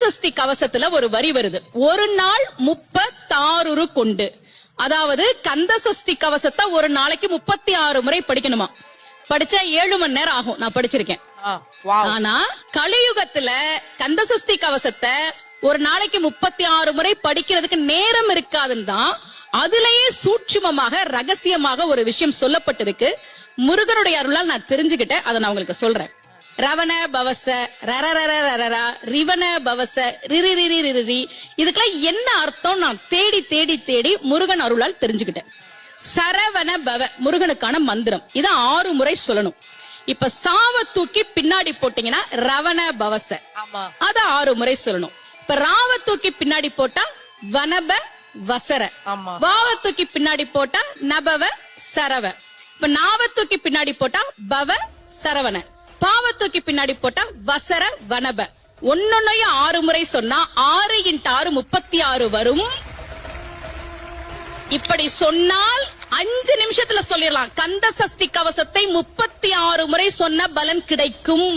சஷ்டி கவசத்துல ஒரு வரி வருது, ஒரு நாள் 36 கொண்டு. அதாவது கந்த சஷ்டி கவசத்தை ஒரு நாளைக்கு 36 முறை படிக்கணுமா. படிச்சா 7 மணி நேரம் ஆகும். நான் படிச்சிருக்கேன். ஆனா கலியுகத்துல கந்த சஷ்டி கவசத்தை ஒரு நாளைக்கு 36 முறை படிக்கிறதுக்கு நேரம் இருக்காதுன்னு தான் அதுலயே சூட்சுமமாக ரகசியமாக ஒரு விஷயம் சொல்லப்பட்டிருக்கு. முருகனுடைய அருளால் நான் தெரிஞ்சுக்கிட்டேன். அதை நான் உங்களுக்கு சொல்றேன். ரவண பவச ரரரரரரரா ரிவண பவச ரிரிரிரிரிரி, இதுக்கெல்லாம் என்ன அர்த்தம் நான் தேடி தேடி தேடி முருகன் அருளால் தெரிஞ்சுக்கிட்டேன். சரவண பவ முருகனுக்கான மந்திரம். இதை 6 முறை சொல்லணும். இப்ப சாவ தூக்கி பின்னாடி போட்டீங்கன்னா ரவண பவச, அத 6 முறை சொல்லணும். இப்ப ராவ தூக்கி பின்னாடி போட்டா வனப வசர, வாவ தூக்கி பின்னாடி போட்டா நபவ சரவ, இப்ப நாவ தூக்கி பின்னாடி போட்டா பவ சரவண, பாவ தூக்கி பின்னாடி போட்டா வசர வனப. ஒன்னொன்னையும் 6 முறை சொன்னா 6 × 6 36 வரும். இப்படி சொன்னால் 5 நிமிஷத்துல சொல்லிடலாம். கந்த சஷ்டி கவசத்தை 36 முறை சொன்ன பலன் கிடைக்கும்.